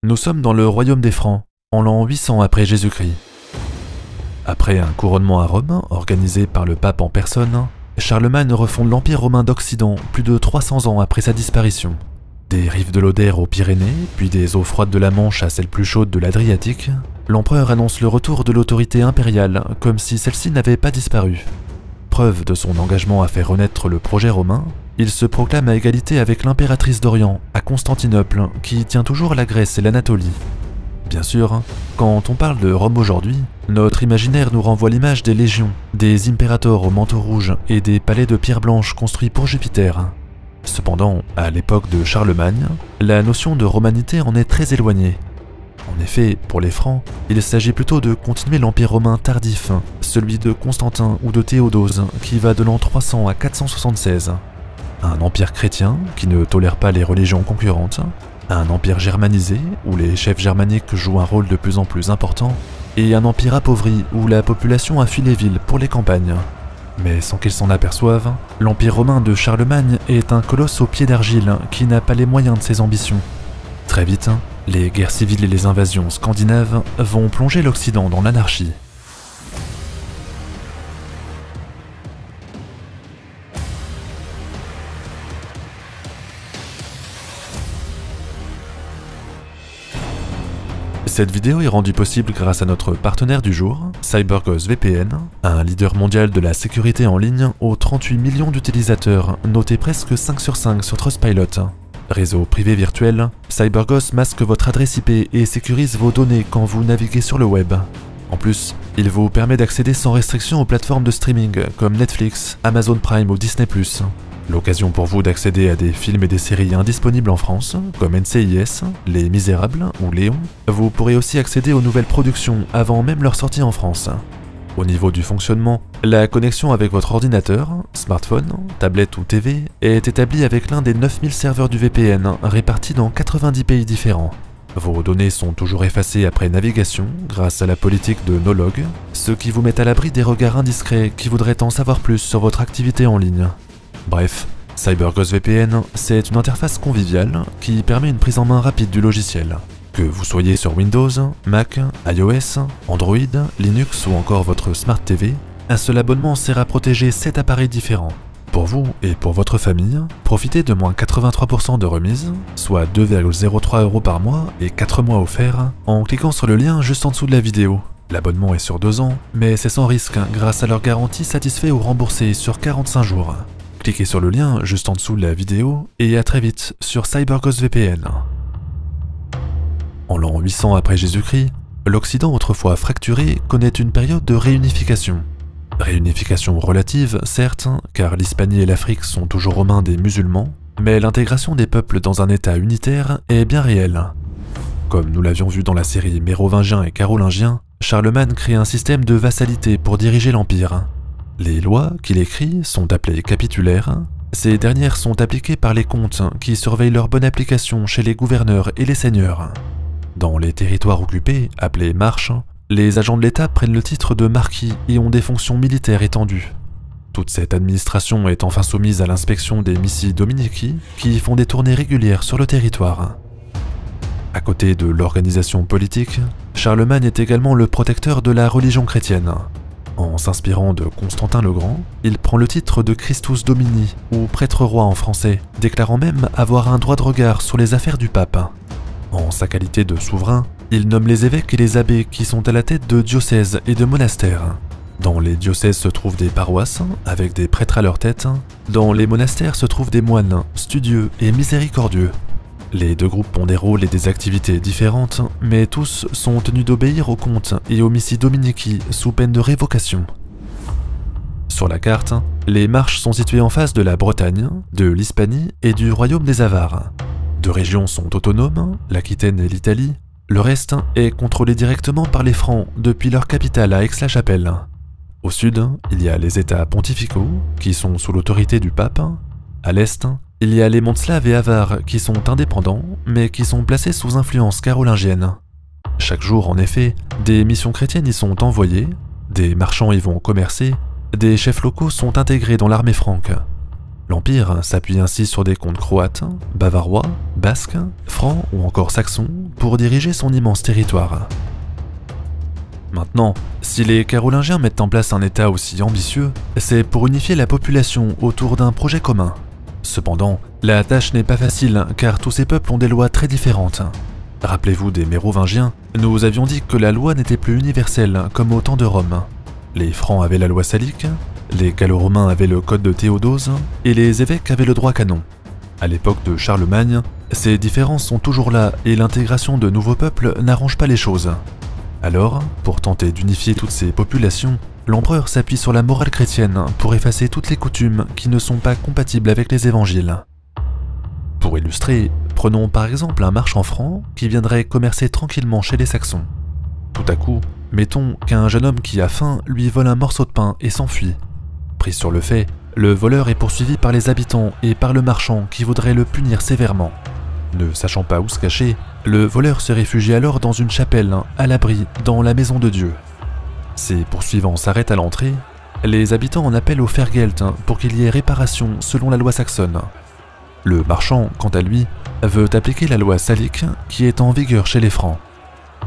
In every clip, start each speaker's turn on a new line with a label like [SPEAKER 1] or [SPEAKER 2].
[SPEAKER 1] Nous sommes dans le royaume des Francs, en l'an 800 après Jésus-Christ. Après un couronnement à Rome, organisé par le pape en personne, Charlemagne refonde l'Empire romain d'Occident plus de 300 ans après sa disparition. Des rives de l'Oder aux Pyrénées, puis des eaux froides de la Manche à celles plus chaudes de l'Adriatique, l'empereur annonce le retour de l'autorité impériale comme si celle-ci n'avait pas disparu. Preuve de son engagement à faire renaître le projet romain, il se proclame à égalité avec l'impératrice d'Orient, à Constantinople, qui tient toujours la Grèce et l'Anatolie. Bien sûr, quand on parle de Rome aujourd'hui, notre imaginaire nous renvoie l'image des légions, des impérators au manteau rouge et des palais de pierre blanche construits pour Jupiter. Cependant, à l'époque de Charlemagne, la notion de romanité en est très éloignée. En effet, pour les Francs, il s'agit plutôt de continuer l'Empire romain tardif, celui de Constantin ou de Théodose, qui va de l'an 300 à 476. Un empire chrétien qui ne tolère pas les religions concurrentes, un empire germanisé où les chefs germaniques jouent un rôle de plus en plus important, et un empire appauvri où la population a fui les villes pour les campagnes. Mais sans qu'ils s'en aperçoivent, l'Empire romain de Charlemagne est un colosse aux pieds d'argile qui n'a pas les moyens de ses ambitions. Très vite, les guerres civiles et les invasions scandinaves vont plonger l'Occident dans l'anarchie. Cette vidéo est rendue possible grâce à notre partenaire du jour, CyberGhost VPN, un leader mondial de la sécurité en ligne aux 38 millions d'utilisateurs, noté presque 5 sur 5 sur Trustpilot. Réseau privé virtuel, CyberGhost masque votre adresse IP et sécurise vos données quand vous naviguez sur le web. En plus, il vous permet d'accéder sans restriction aux plateformes de streaming comme Netflix, Amazon Prime ou Disney+. L'occasion pour vous d'accéder à des films et des séries indisponibles en France, comme NCIS, Les Misérables ou Léon. Vous pourrez aussi accéder aux nouvelles productions avant même leur sortie en France. Au niveau du fonctionnement, la connexion avec votre ordinateur, smartphone, tablette ou TV est établie avec l'un des 9000 serveurs du VPN répartis dans 90 pays différents. Vos données sont toujours effacées après navigation grâce à la politique de no-log, ce qui vous met à l'abri des regards indiscrets qui voudraient en savoir plus sur votre activité en ligne. Bref, CyberGhost VPN, c'est une interface conviviale qui permet une prise en main rapide du logiciel. Que vous soyez sur Windows, Mac, iOS, Android, Linux ou encore votre Smart TV, un seul abonnement sert à protéger 7 appareils différents. Pour vous et pour votre famille, profitez de moins 83% de remise, soit 2,03 € par mois et 4 mois offerts, en cliquant sur le lien juste en dessous de la vidéo. L'abonnement est sur 2 ans, mais c'est sans risque grâce à leur garantie satisfait ou remboursée sur 45 jours. Cliquez sur le lien juste en dessous de la vidéo et à très vite sur CyberGhost VPN. En l'an 800 après Jésus-Christ, l'Occident autrefois fracturé connaît une période de réunification. Réunification relative, certes, car l'Hispanie et l'Afrique sont toujours aux mains des musulmans, mais l'intégration des peuples dans un État unitaire est bien réelle. Comme nous l'avions vu dans la série mérovingien et carolingien, Charlemagne crée un système de vassalité pour diriger l'Empire. Les lois qu'il écrit sont appelées capitulaires. Ces dernières sont appliquées par les comtes qui surveillent leur bonne application chez les gouverneurs et les seigneurs. Dans les territoires occupés, appelés marches, les agents de l'État prennent le titre de marquis et ont des fonctions militaires étendues. Toute cette administration est enfin soumise à l'inspection des missi dominici qui font des tournées régulières sur le territoire. À côté de l'organisation politique, Charlemagne est également le protecteur de la religion chrétienne. En s'inspirant de Constantin le Grand, il prend le titre de Christus Domini, ou prêtre-roi en français, déclarant même avoir un droit de regard sur les affaires du pape. En sa qualité de souverain, il nomme les évêques et les abbés qui sont à la tête de diocèses et de monastères. Dans les diocèses se trouvent des paroisses, avec des prêtres à leur tête. Dans les monastères se trouvent des moines, studieux et miséricordieux. Les deux groupes ont des rôles et des activités différentes, mais tous sont tenus d'obéir aux comtes et aux missi dominici sous peine de révocation. Sur la carte, les marches sont situées en face de la Bretagne, de l'Hispanie et du royaume des Avares. Deux régions sont autonomes, l'Aquitaine et l'Italie. Le reste est contrôlé directement par les Francs depuis leur capitale à Aix-la-Chapelle. Au sud, il y a les États pontificaux, qui sont sous l'autorité du pape. À l'est, il y a les monts slaves et avares qui sont indépendants, mais qui sont placés sous influence carolingienne. Chaque jour, en effet, des missions chrétiennes y sont envoyées, des marchands y vont commercer, des chefs locaux sont intégrés dans l'armée franque. L'Empire s'appuie ainsi sur des comtes croates, bavarois, basques, francs ou encore saxons pour diriger son immense territoire. Maintenant, si les Carolingiens mettent en place un État aussi ambitieux, c'est pour unifier la population autour d'un projet commun. Cependant, la tâche n'est pas facile car tous ces peuples ont des lois très différentes. Rappelez-vous des Mérovingiens, nous avions dit que la loi n'était plus universelle comme au temps de Rome. Les Francs avaient la loi salique, les Gallo-Romains avaient le code de Théodose et les évêques avaient le droit canon. À l'époque de Charlemagne, ces différences sont toujours là et l'intégration de nouveaux peuples n'arrange pas les choses. Alors, pour tenter d'unifier toutes ces populations, l'empereur s'appuie sur la morale chrétienne pour effacer toutes les coutumes qui ne sont pas compatibles avec les évangiles. Pour illustrer, prenons par exemple un marchand franc qui viendrait commercer tranquillement chez les Saxons. Tout à coup, mettons qu'un jeune homme qui a faim lui vole un morceau de pain et s'enfuit. Pris sur le fait, le voleur est poursuivi par les habitants et par le marchand qui voudrait le punir sévèrement. Ne sachant pas où se cacher, le voleur se réfugie alors dans une chapelle, à l'abri, dans la maison de Dieu. Ses poursuivants s'arrêtent à l'entrée, les habitants en appellent au Fergeld pour qu'il y ait réparation selon la loi saxonne. Le marchand, quant à lui, veut appliquer la loi salique qui est en vigueur chez les Francs.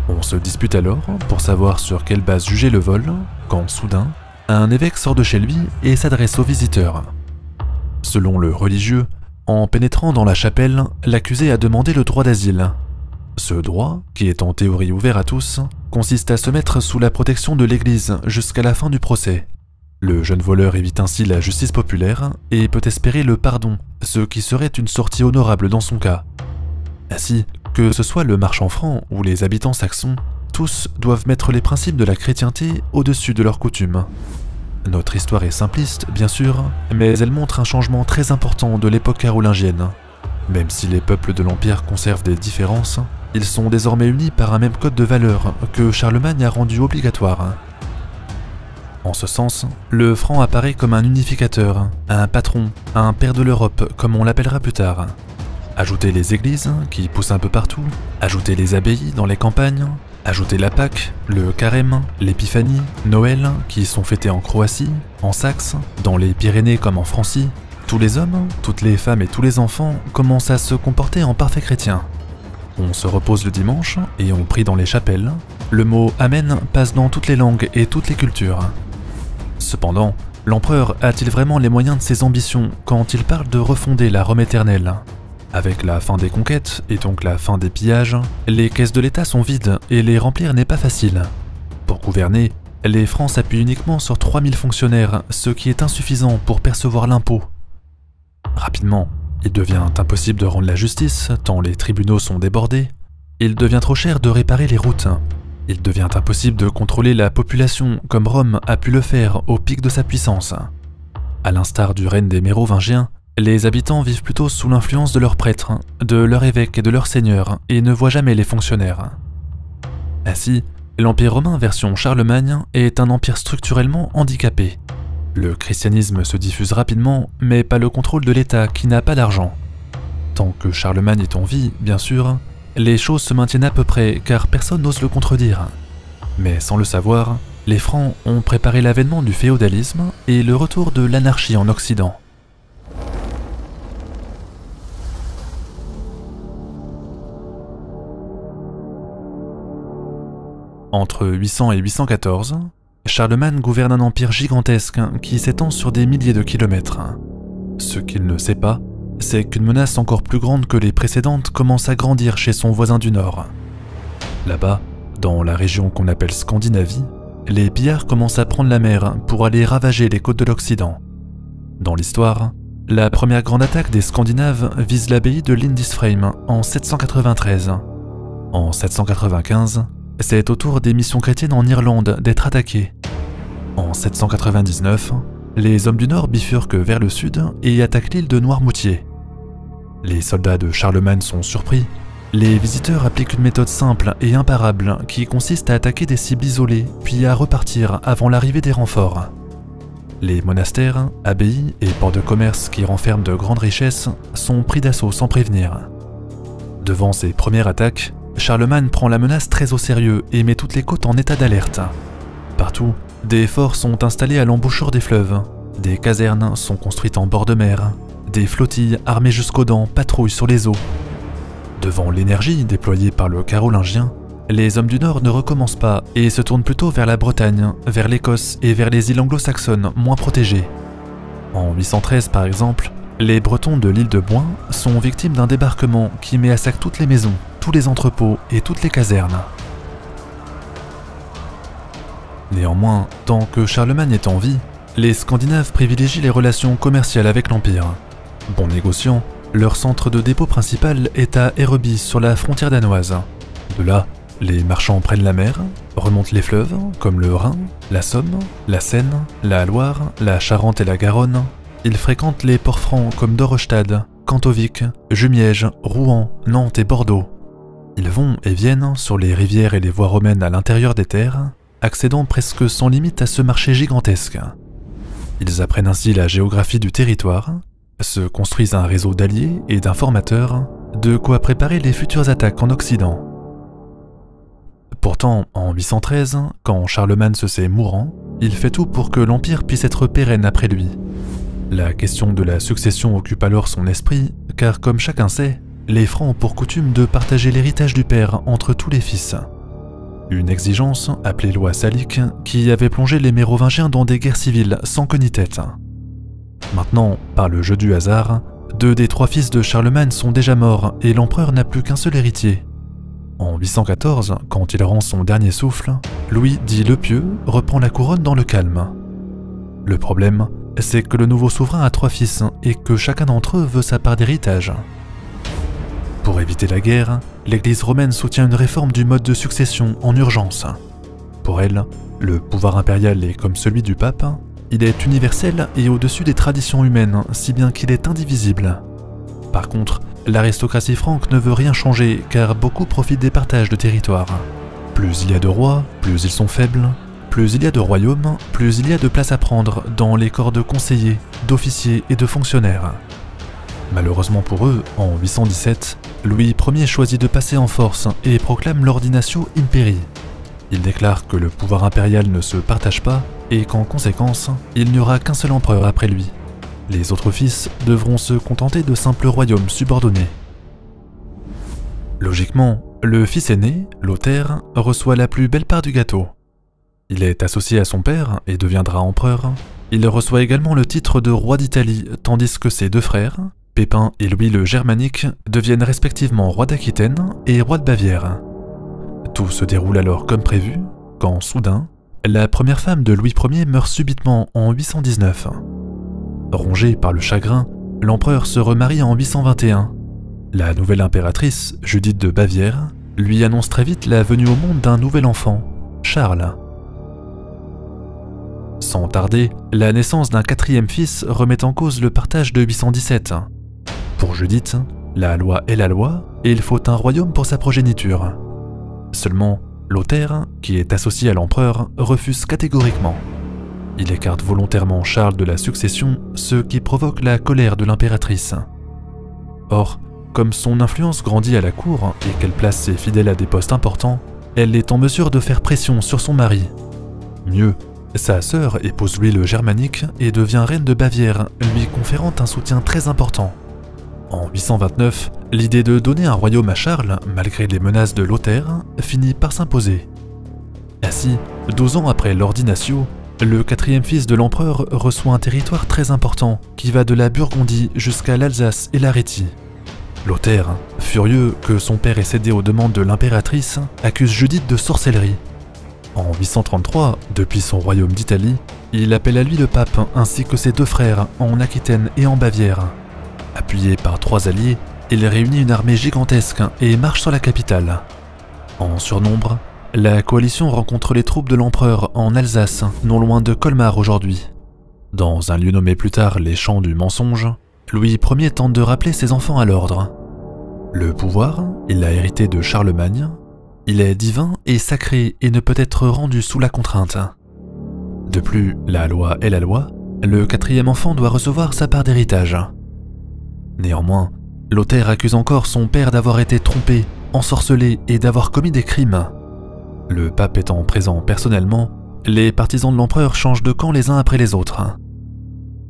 [SPEAKER 1] On se dispute alors pour savoir sur quelle base juger le vol, quand soudain, un évêque sort de chez lui et s'adresse aux visiteurs. Selon le religieux, en pénétrant dans la chapelle, l'accusé a demandé le droit d'asile. Ce droit, qui est en théorie ouvert à tous, consiste à se mettre sous la protection de l'Église jusqu'à la fin du procès. Le jeune voleur évite ainsi la justice populaire et peut espérer le pardon, ce qui serait une sortie honorable dans son cas. Ainsi, que ce soit le marchand franc ou les habitants saxons, tous doivent mettre les principes de la chrétienté au-dessus de leurs coutumes. Notre histoire est simpliste, bien sûr, mais elle montre un changement très important de l'époque carolingienne. Même si les peuples de l'Empire conservent des différences, ils sont désormais unis par un même code de valeurs que Charlemagne a rendu obligatoire. En ce sens, le franc apparaît comme un unificateur, un patron, un père de l'Europe comme on l'appellera plus tard. Ajoutez les églises, qui poussent un peu partout, ajoutez les abbayes dans les campagnes, ajoutez la Pâque, le Carême, l'Épiphanie, Noël, qui sont fêtés en Croatie, en Saxe, dans les Pyrénées comme en Francie. Tous les hommes, toutes les femmes et tous les enfants commencent à se comporter en parfaits chrétiens. On se repose le dimanche et on prie dans les chapelles. Le mot « Amen » passe dans toutes les langues et toutes les cultures. Cependant, l'empereur a-t-il vraiment les moyens de ses ambitions quand il parle de refonder la Rome éternelle ? Avec la fin des conquêtes, et donc la fin des pillages, les caisses de l'État sont vides et les remplir n'est pas facile. Pour gouverner, les Francs s'appuient uniquement sur 3000 fonctionnaires, ce qui est insuffisant pour percevoir l'impôt. Rapidement, il devient impossible de rendre la justice, tant les tribunaux sont débordés. Il devient trop cher de réparer les routes. Il devient impossible de contrôler la population comme Rome a pu le faire au pic de sa puissance. À l'instar du règne des Mérovingiens, les habitants vivent plutôt sous l'influence de leurs prêtres, de leurs évêques et de leurs seigneurs et ne voient jamais les fonctionnaires. Ainsi, l'Empire romain version Charlemagne est un empire structurellement handicapé. Le christianisme se diffuse rapidement, mais pas le contrôle de l'État qui n'a pas d'argent. Tant que Charlemagne est en vie, bien sûr, les choses se maintiennent à peu près car personne n'ose le contredire. Mais sans le savoir, les Francs ont préparé l'avènement du féodalisme et le retour de l'anarchie en Occident. Entre 800 et 814, Charlemagne gouverne un empire gigantesque qui s'étend sur des milliers de kilomètres. Ce qu'il ne sait pas, c'est qu'une menace encore plus grande que les précédentes commence à grandir chez son voisin du nord. Là-bas, dans la région qu'on appelle Scandinavie, les pillards commencent à prendre la mer pour aller ravager les côtes de l'Occident. Dans l'histoire, la première grande attaque des Scandinaves vise l'abbaye de Lindisfarne en 793. En 795, c'est au tour des missions chrétiennes en Irlande d'être attaquées. En 799, les hommes du Nord bifurquent vers le sud et attaquent l'île de Noirmoutier. Les soldats de Charlemagne sont surpris. Les visiteurs appliquent une méthode simple et imparable qui consiste à attaquer des cibles isolées puis à repartir avant l'arrivée des renforts. Les monastères, abbayes et ports de commerce qui renferment de grandes richesses sont pris d'assaut sans prévenir. Devant ces premières attaques, Charlemagne prend la menace très au sérieux et met toutes les côtes en état d'alerte. Partout, des forts sont installés à l'embouchure des fleuves, des casernes sont construites en bord de mer, des flottilles armées jusqu'aux dents patrouillent sur les eaux. Devant l'énergie déployée par le Carolingien, les hommes du Nord ne recommencent pas et se tournent plutôt vers la Bretagne, vers l'Écosse et vers les îles anglo-saxonnes moins protégées. En 813 par exemple, les Bretons de l'île de Boin sont victimes d'un débarquement qui met à sac toutes les maisons, tous les entrepôts et toutes les casernes. Néanmoins, tant que Charlemagne est en vie, les Scandinaves privilégient les relations commerciales avec l'Empire. Bons négociants, leur centre de dépôt principal est à Ereby sur la frontière danoise. De là, les marchands prennent la mer, remontent les fleuves comme le Rhin, la Somme, la Seine, la Loire, la Charente et la Garonne. Ils fréquentent les ports francs comme Dorestad, Kantovik, Jumièges, Rouen, Nantes et Bordeaux. Ils vont et viennent sur les rivières et les voies romaines à l'intérieur des terres, accédant presque sans limite à ce marché gigantesque. Ils apprennent ainsi la géographie du territoire, se construisent un réseau d'alliés et d'informateurs, de quoi préparer les futures attaques en Occident. Pourtant, en 813, quand Charlemagne se sait mourant, il fait tout pour que l'Empire puisse être pérenne après lui. La question de la succession occupe alors son esprit, car comme chacun sait, les Francs ont pour coutume de partager l'héritage du père entre tous les fils. Une exigence, appelée loi salique, qui avait plongé les Mérovingiens dans des guerres civiles sans queue ni tête. Maintenant, par le jeu du hasard, 2 des 3 fils de Charlemagne sont déjà morts et l'empereur n'a plus qu'un seul héritier. En 814, quand il rend son dernier souffle, Louis dit le Pieux reprend la couronne dans le calme. Le problème, c'est que le nouveau souverain a 3 fils et que chacun d'entre eux veut sa part d'héritage. Pour éviter la guerre, l'Église romaine soutient une réforme du mode de succession en urgence. Pour elle, le pouvoir impérial est comme celui du pape, il est universel et au-dessus des traditions humaines, si bien qu'il est indivisible. Par contre, l'aristocratie franque ne veut rien changer car beaucoup profitent des partages de territoire. Plus il y a de rois, plus ils sont faibles. Plus il y a de royaumes, plus il y a de place à prendre dans les corps de conseillers, d'officiers et de fonctionnaires. Malheureusement pour eux, en 817, Louis Ier choisit de passer en force et proclame l'ordinatio imperii. Il déclare que le pouvoir impérial ne se partage pas et qu'en conséquence, il n'y aura qu'un seul empereur après lui. Les autres fils devront se contenter de simples royaumes subordonnés. Logiquement, le fils aîné, Lothaire, reçoit la plus belle part du gâteau. Il est associé à son père et deviendra empereur. Il reçoit également le titre de roi d'Italie, tandis que ses 2 frères, Pépin et Louis le Germanique, deviennent respectivement roi d'Aquitaine et roi de Bavière. Tout se déroule alors comme prévu, quand soudain, la première femme de Louis Ier meurt subitement en 819. Rongé par le chagrin, l'empereur se remarie en 821. La nouvelle impératrice, Judith de Bavière, lui annonce très vite la venue au monde d'un nouvel enfant, Charles. Sans tarder, la naissance d'un 4e fils remet en cause le partage de 817. Pour Judith, la loi est la loi et il faut un royaume pour sa progéniture. Seulement, Lothaire, qui est associé à l'empereur, refuse catégoriquement. Il écarte volontairement Charles de la succession, ce qui provoque la colère de l'impératrice. Or, comme son influence grandit à la cour et qu'elle place ses fidèles à des postes importants, elle est en mesure de faire pression sur son mari. Mieux, sa sœur épouse Louis le Germanique et devient reine de Bavière, lui conférant un soutien très important. En 829, l'idée de donner un royaume à Charles, malgré les menaces de Lothaire, finit par s'imposer. Ainsi, 12 ans après l'ordinatio, le 4e fils de l'empereur reçoit un territoire très important qui va de la Burgondie jusqu'à l'Alsace et l'Arétie. Lothaire, furieux que son père ait cédé aux demandes de l'impératrice, accuse Judith de sorcellerie. En 833, depuis son royaume d'Italie, il appelle à lui le pape ainsi que ses 2 frères en Aquitaine et en Bavière. Appuyé par 3 alliés, il réunit une armée gigantesque et marche sur la capitale. En surnombre, la coalition rencontre les troupes de l'empereur en Alsace, non loin de Colmar aujourd'hui. Dans un lieu nommé plus tard les Champs du Mensonge, Louis Ier tente de rappeler ses enfants à l'ordre. Le pouvoir, il l'a hérité de Charlemagne. Il est divin et sacré et ne peut être rendu sous la contrainte. De plus, la loi est la loi, le 4e enfant doit recevoir sa part d'héritage. Néanmoins, Lothaire accuse encore son père d'avoir été trompé, ensorcelé et d'avoir commis des crimes. Le pape étant présent personnellement, les partisans de l'empereur changent de camp les uns après les autres.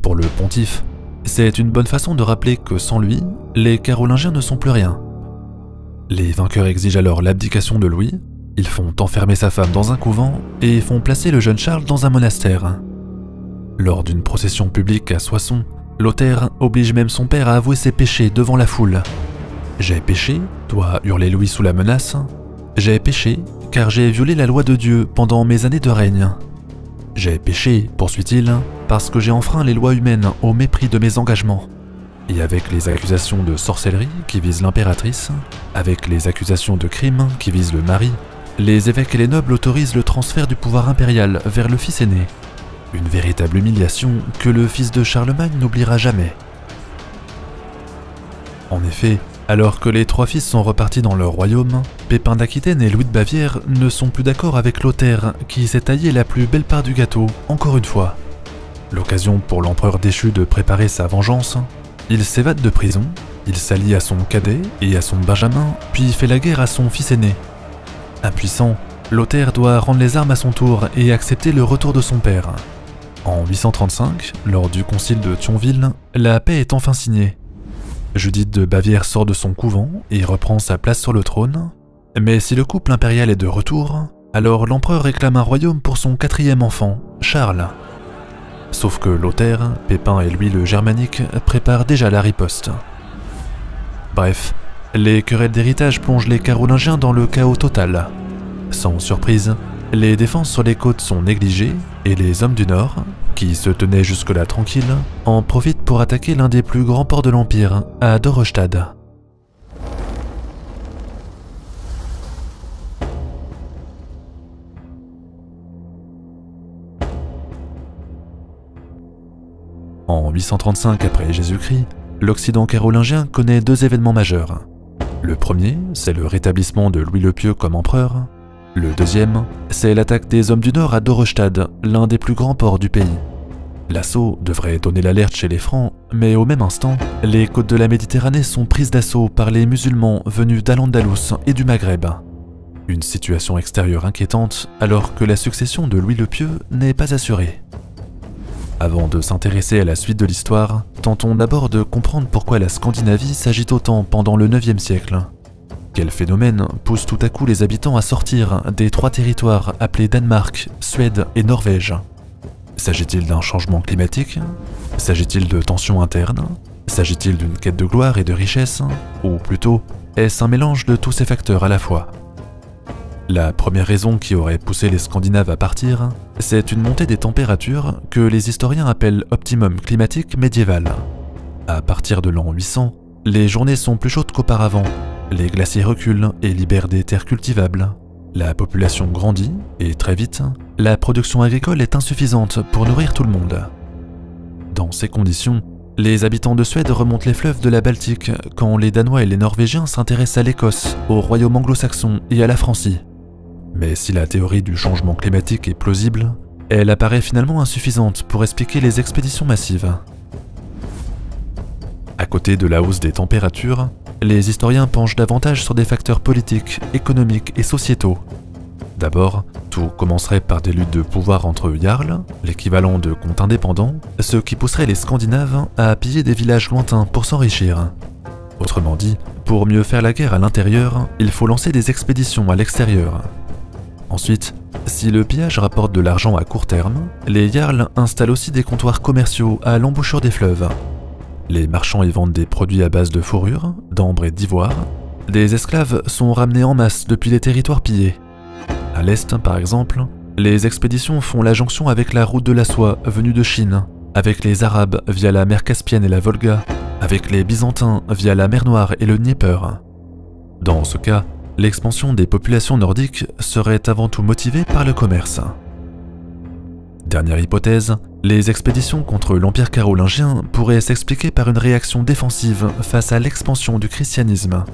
[SPEAKER 1] Pour le pontife, C'est une bonne façon de rappeler que sans lui, les Carolingiens ne sont plus rien. Les vainqueurs exigent alors l'abdication de Louis, ils font enfermer sa femme dans un couvent et font placer le jeune Charles dans un monastère. Lors d'une procession publique à Soissons, Lothaire oblige même son père à avouer ses péchés devant la foule. « J'ai péché », doit hurler Louis sous la menace. « J'ai péché, car j'ai violé la loi de Dieu pendant mes années de règne. J'ai péché, poursuit-il, parce que j'ai enfreint les lois humaines au mépris de mes engagements. » Et avec les accusations de sorcellerie qui visent l'impératrice, avec les accusations de crime qui visent le mari, les évêques et les nobles autorisent le transfert du pouvoir impérial vers le fils aîné. Une véritable humiliation que le fils de Charlemagne n'oubliera jamais. En effet, alors que les trois fils sont repartis dans leur royaume, Pépin d'Aquitaine et Louis de Bavière ne sont plus d'accord avec Lothaire qui s'est taillé la plus belle part du gâteau, encore une fois. L'occasion pour l'empereur déchu de préparer sa vengeance, il s'évade de prison, il s'allie à son cadet et à son benjamin, puis fait la guerre à son fils aîné. Impuissant, Lothaire doit rendre les armes à son tour et accepter le retour de son père. En 835, lors du concile de Thionville, la paix est enfin signée. Judith de Bavière sort de son couvent et reprend sa place sur le trône, mais si le couple impérial est de retour, alors l'empereur réclame un royaume pour son quatrième enfant, Charles. Sauf que Lothaire, Pépin et Louis le Germanique préparent déjà la riposte. Bref, les querelles d'héritage plongent les Carolingiens dans le chaos total. Sans surprise, les défenses sur les côtes sont négligées et les hommes du Nord, qui se tenaient jusque-là tranquilles, en profitent pour attaquer l'un des plus grands ports de l'Empire, à Dorestad. En 835 après Jésus-Christ, l'Occident carolingien connaît deux événements majeurs. Le premier, c'est le rétablissement de Louis le Pieux comme empereur. Le deuxième, c'est l'attaque des hommes du Nord à Dorestad, l'un des plus grands ports du pays. L'assaut devrait donner l'alerte chez les Francs, mais au même instant, les côtes de la Méditerranée sont prises d'assaut par les musulmans venus d'Al-Andalus et du Maghreb. Une situation extérieure inquiétante alors que la succession de Louis le Pieux n'est pas assurée. Avant de s'intéresser à la suite de l'histoire, tentons d'abord de comprendre pourquoi la Scandinavie s'agite autant pendant le IXe siècle. Quel phénomène pousse tout à coup les habitants à sortir des trois territoires appelés Danemark, Suède et Norvège? S'agit-il d'un changement climatique? S'agit-il de tensions internes? S'agit-il d'une quête de gloire et de richesse? Ou plutôt, est-ce un mélange de tous ces facteurs à la fois? La première raison qui aurait poussé les Scandinaves à partir, c'est une montée des températures que les historiens appellent optimum climatique médiéval. À partir de l'an 800, les journées sont plus chaudes qu'auparavant, les glaciers reculent et libèrent des terres cultivables. La population grandit et très vite, la production agricole est insuffisante pour nourrir tout le monde. Dans ces conditions, les habitants de Suède remontent les fleuves de la Baltique quand les Danois et les Norvégiens s'intéressent à l'Écosse, au royaume anglo-saxon et à la Francie. Mais si la théorie du changement climatique est plausible, elle apparaît finalement insuffisante pour expliquer les expéditions massives. À côté de la hausse des températures, les historiens penchent davantage sur des facteurs politiques, économiques et sociétaux. D'abord, tout commencerait par des luttes de pouvoir entre jarls, l'équivalent de comtes indépendants, ce qui pousserait les Scandinaves à piller des villages lointains pour s'enrichir. Autrement dit, pour mieux faire la guerre à l'intérieur, il faut lancer des expéditions à l'extérieur. Ensuite, si le pillage rapporte de l'argent à court terme, les jarls installent aussi des comptoirs commerciaux à l'embouchure des fleuves. Les marchands y vendent des produits à base de fourrure, d'ambre et d'ivoire. Des esclaves sont ramenés en masse depuis les territoires pillés. À l'est, par exemple, les expéditions font la jonction avec la route de la soie venue de Chine, avec les Arabes via la mer Caspienne et la Volga, avec les Byzantins via la mer Noire et le Dnieper. Dans ce cas, l'expansion des populations nordiques serait avant tout motivée par le commerce. Dernière hypothèse, les expéditions contre l'Empire carolingien pourraient s'expliquer par une réaction défensive face à l'expansion du christianisme.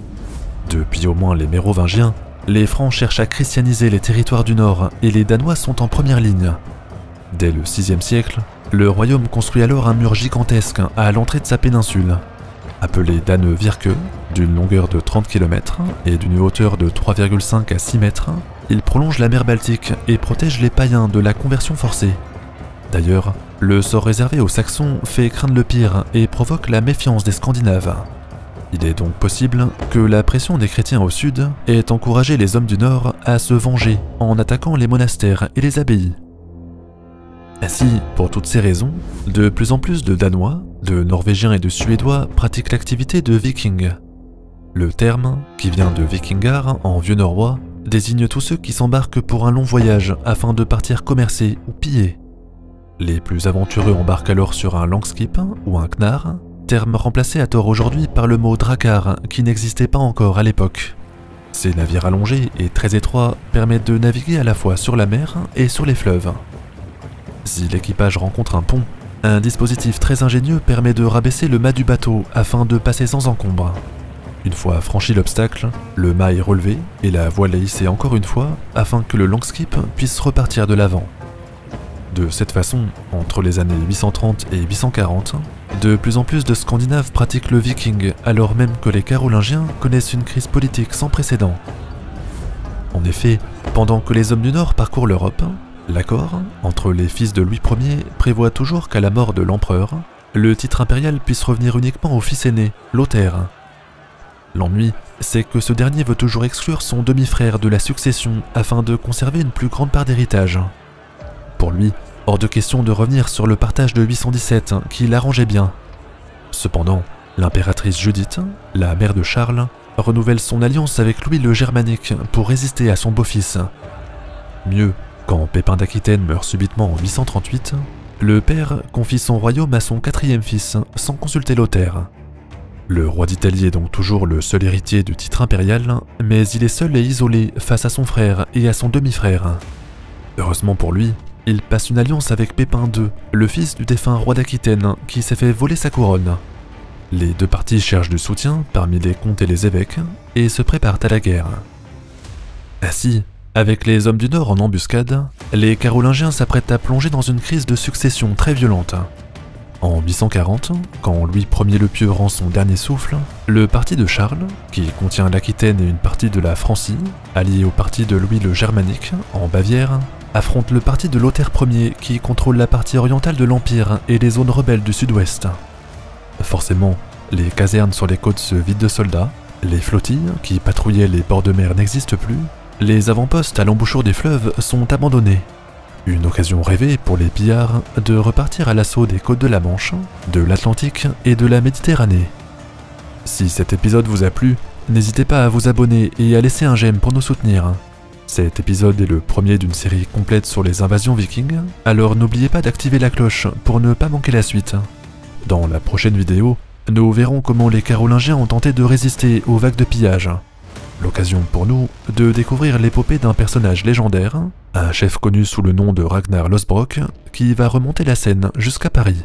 [SPEAKER 1] Depuis au moins les Mérovingiens, les Francs cherchent à christianiser les territoires du Nord et les Danois sont en première ligne. Dès le VIe siècle, le royaume construit alors un mur gigantesque à l'entrée de sa péninsule. Appelé Dannevirke, d'une longueur de 30 km et d'une hauteur de 3,5 à 6 mètres, il prolonge la mer Baltique et protège les païens de la conversion forcée. D'ailleurs, Le sort réservé aux Saxons fait craindre le pire et provoque la méfiance des Scandinaves. Il est donc possible que la pression des chrétiens au sud ait encouragé les hommes du nord à se venger en attaquant les monastères et les abbayes. Ainsi, pour toutes ces raisons, de plus en plus de Danois, de Norvégiens et de Suédois pratiquent l'activité de viking. Le terme, qui vient de vikingar en vieux norrois, désigne tous ceux qui s'embarquent pour un long voyage afin de partir commercer ou piller. Les plus aventureux embarquent alors sur un langskip ou un knar, terme remplacé à tort aujourd'hui par le mot drakkar qui n'existait pas encore à l'époque. Ces navires allongés et très étroits permettent de naviguer à la fois sur la mer et sur les fleuves. Si l'équipage rencontre un pont, un dispositif très ingénieux permet de rabaisser le mât du bateau afin de passer sans encombre. Une fois franchi l'obstacle, le mât est relevé et la voile est hissée encore une fois afin que le langskip puisse repartir de l'avant. De cette façon, entre les années 830 et 840, de plus en plus de Scandinaves pratiquent le viking alors même que les Carolingiens connaissent une crise politique sans précédent. En effet, pendant que les hommes du Nord parcourent l'Europe, l'accord entre les fils de Louis Ier prévoit toujours qu'à la mort de l'empereur, le titre impérial puisse revenir uniquement au fils aîné, Lothaire. L'ennui, c'est que ce dernier veut toujours exclure son demi-frère de la succession afin de conserver une plus grande part d'héritage. Pour lui, hors de question de revenir sur le partage de 817 qui l'arrangeait bien. Cependant, l'impératrice Judith, la mère de Charles, renouvelle son alliance avec Louis le Germanique pour résister à son beau-fils. Mieux, quand Pépin d'Aquitaine meurt subitement en 838, le père confie son royaume à son quatrième fils sans consulter Lothaire. Le roi d'Italie est donc toujours le seul héritier du titre impérial, mais il est seul et isolé face à son frère et à son demi-frère. Heureusement pour lui, il passe une alliance avec Pépin II, le fils du défunt roi d'Aquitaine, qui s'est fait voler sa couronne. Les deux parties cherchent du soutien parmi les comtes et les évêques, et se préparent à la guerre. Ainsi, avec les hommes du Nord en embuscade, les Carolingiens s'apprêtent à plonger dans une crise de succession très violente. En 840, quand Louis Ier le Pieux rend son dernier souffle, le parti de Charles, qui contient l'Aquitaine et une partie de la Francie, allié au parti de Louis le Germanique, en Bavière, affronte le parti de Lothaire Ier qui contrôle la partie orientale de l'Empire et les zones rebelles du sud-ouest. Forcément, les casernes sur les côtes se vident de soldats, les flottilles qui patrouillaient les bords de mer n'existent plus, les avant-postes à l'embouchure des fleuves sont abandonnés. Une occasion rêvée pour les pillards de repartir à l'assaut des côtes de la Manche, de l'Atlantique et de la Méditerranée. Si cet épisode vous a plu, n'hésitez pas à vous abonner et à laisser un j'aime pour nous soutenir. Cet épisode est le premier d'une série complète sur les invasions vikings, alors n'oubliez pas d'activer la cloche pour ne pas manquer la suite. Dans la prochaine vidéo, nous verrons comment les Carolingiens ont tenté de résister aux vagues de pillage. L'occasion pour nous de découvrir l'épopée d'un personnage légendaire, un chef connu sous le nom de Ragnar Lothbrok, qui va remonter la Seine jusqu'à Paris.